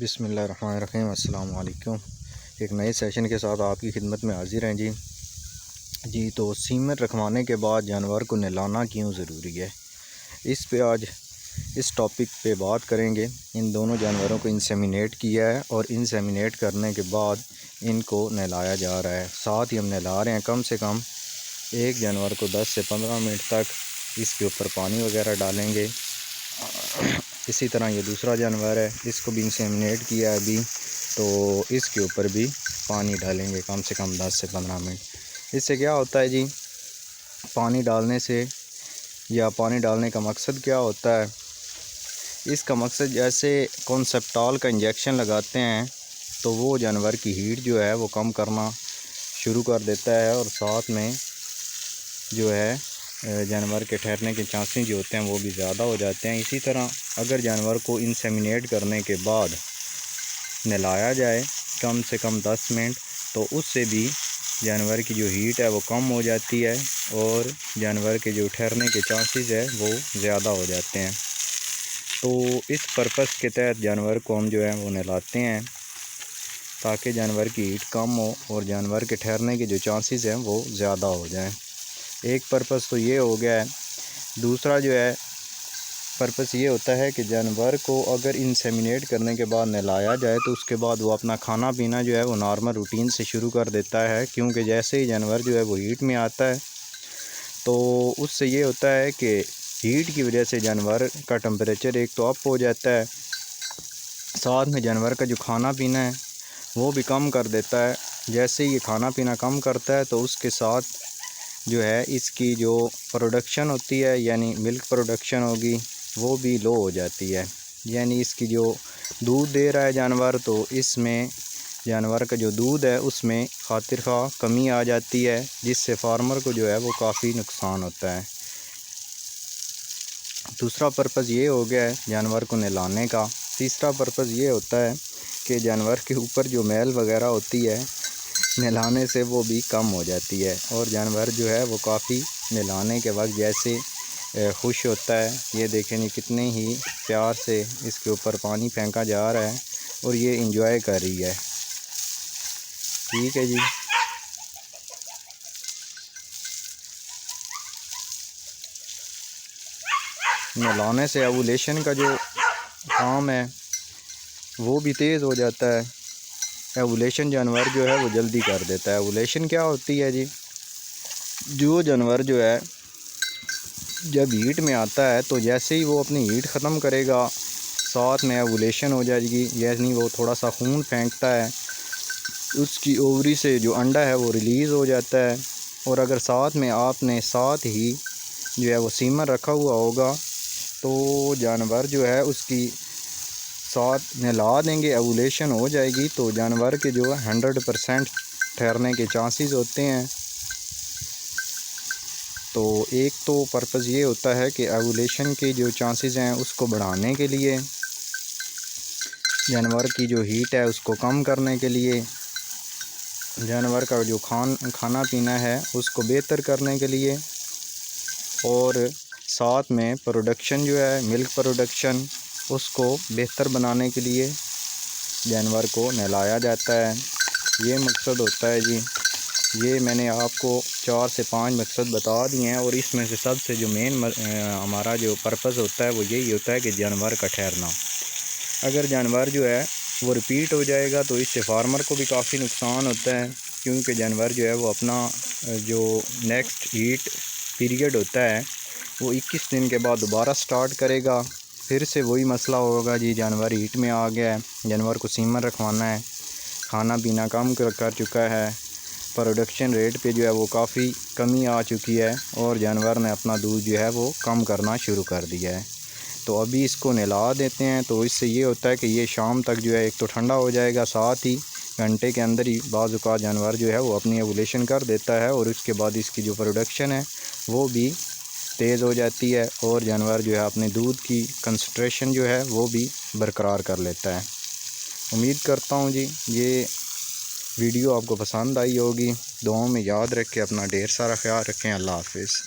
बिस्मिल्लाहिर्रहमानिर्रहीम। अस्सलाम वालेकुम। एक नए सेशन के साथ आपकी खिदमत में हाज़िर हैं जी। तो सीमन रखवाने के बाद जानवर को नहलाना क्यों ज़रूरी है, इस पे आज इस टॉपिक पे बात करेंगे। इन दोनों जानवरों को इंसेमिनेट किया है और इंसेमिनेट करने के बाद इनको नहलाया जा रहा है। साथ ही हम नहला रहे हैं। कम से कम एक जानवर को 10 से 15 मिनट तक इसके ऊपर पानी वगैरह डालेंगे। इसी तरह ये दूसरा जानवर है, इसको भी इंसेमिनेट किया है अभी, तो इसके ऊपर भी पानी डालेंगे कम से कम 10 से 15 मिनट। इससे क्या होता है जी, पानी डालने से या पानी डालने का मकसद क्या होता है, इसका मकसद जैसे कॉन्सेप्टॉल का इंजेक्शन लगाते हैं तो वो जानवर की हीट जो है वो कम करना शुरू कर देता है और साथ में जो है जानवर के ठहरने के चांसेस जो होते हैं वो भी ज़्यादा हो जाते हैं। इसी तरह अगर जानवर को इंसेमिनेट करने के बाद नहलाया जाए कम से कम 10 मिनट, तो उससे भी जानवर की जो हीट है वो कम हो जाती है और जानवर के जो ठहरने के चांसेस है वो ज़्यादा हो जाते हैं। तो इस पर्पस के तहत जानवर को हम जो है वो नहलाते हैं ताकि जानवर की हीट कम हो और जानवर के ठहरने के जो चांसेस हैं वो ज़्यादा हो जाएं। एक पर्पस तो ये हो गया है। दूसरा जो है पर्पस ये होता है कि जानवर को अगर इंसेमिनेट करने के बाद नहलाया जाए तो उसके बाद वो अपना खाना पीना जो है वो नॉर्मल रूटीन से शुरू कर देता है, क्योंकि जैसे ही जानवर जो है वो हीट में आता है तो उससे ये होता है कि हीट की वजह से जानवर का टेम्परेचर एक तो अप हो जाता है, साथ में जानवर का जो खाना पीना है वो भी कम कर देता है। जैसे ही ये खाना पीना कम करता है तो उसके साथ जो है इसकी जो प्रोडक्शन होती है यानी मिल्क प्रोडक्शन होगी वो भी लो हो जाती है। यानी इसकी जो दूध दे रहा है जानवर, तो इसमें जानवर का जो दूध है उसमें खातिर खा कमी आ जाती है, जिससे फार्मर को जो है वो काफ़ी नुकसान होता है। दूसरा पर्पज़ ये हो गया है जानवर को नहलाने का। तीसरा पर्पज़ ये होता है कि जानवर के ऊपर जो मैल वगैरह होती है नहलाने से वो भी कम हो जाती है और जानवर जो है वो काफ़ी नहलाने के वक्त जैसे खुश होता है। ये देखें नहीं कितने ही प्यार से इसके ऊपर पानी फेंका जा रहा है और ये इंजॉय कर रही है। ठीक है जी। नहलाने से ओवुलेशन का जो काम है वो भी तेज़ हो जाता है। ओवुलेशन जानवर जो है वो जल्दी कर देता है। ओवुलेशन क्या होती है जी, जो जानवर जो है जब हीट में आता है तो जैसे ही वो अपनी हीट ख़त्म करेगा साथ में ओवुलेशन हो जाएगी, यानी वो थोड़ा सा खून फेंकता है, उसकी ओवरी से जो अंडा है वो रिलीज़ हो जाता है। और अगर साथ में आपने साथ ही जो है वो सीमन रखा हुआ होगा तो जानवर जो है उसकी साथ नहला देंगे, ओवुलेशन हो जाएगी तो जानवर के जो है 100% ठहरने के चांसेस होते हैं। तो एक तो पर्पज़ ये होता है कि ओवुलेशन के जो चांसेस हैं उसको बढ़ाने के लिए, जानवर की जो हीट है उसको कम करने के लिए, जानवर का जो खाना पीना है उसको बेहतर करने के लिए, और साथ में प्रोडक्शन जो है मिल्क प्रोडक्शन उसको बेहतर बनाने के लिए जानवर को नहलाया जाता है। ये मकसद होता है जी। ये मैंने आपको 4 से 5 मकसद बता दिए हैं और इसमें से सबसे जो मेन हमारा जो पर्पज़ होता है वो यही होता है कि जानवर का ठहरना। अगर जानवर जो है वो रिपीट हो जाएगा तो इससे फार्मर को भी काफ़ी नुकसान होता है, क्योंकि जानवर जो है वो अपना जो नेक्स्ट हीट पीरियड होता है वो 21 दिन के बाद दोबारा स्टार्ट करेगा। फिर से वही मसला होगा जी, जानवर हीट में आ गया है, जानवर को सीमन रखवाना है, खाना पीना कम कर चुका है, प्रोडक्शन रेट पे जो है वो काफ़ी कमी आ चुकी है और जानवर ने अपना दूध जो है वो कम करना शुरू कर दिया है। तो अभी इसको नहला देते हैं, तो इससे ये होता है कि ये शाम तक जो है एक तो ठंडा हो जाएगा, साथ ही घंटे के अंदर ही बाज़ औक़ात जानवर जो है वो अपनी ओवुलेशन कर देता है और उसके बाद इसकी जो प्रोडक्शन है वो भी तेज़ हो जाती है और जानवर जो है अपने दूध की कंसंट्रेशन जो है वो भी बरकरार कर लेता है। उम्मीद करता हूँ जी ये वीडियो आपको पसंद आई होगी। दुआओं में याद रखें, अपना ढेर सारा ख्याल रखें। अल्लाह हाफ़िज़।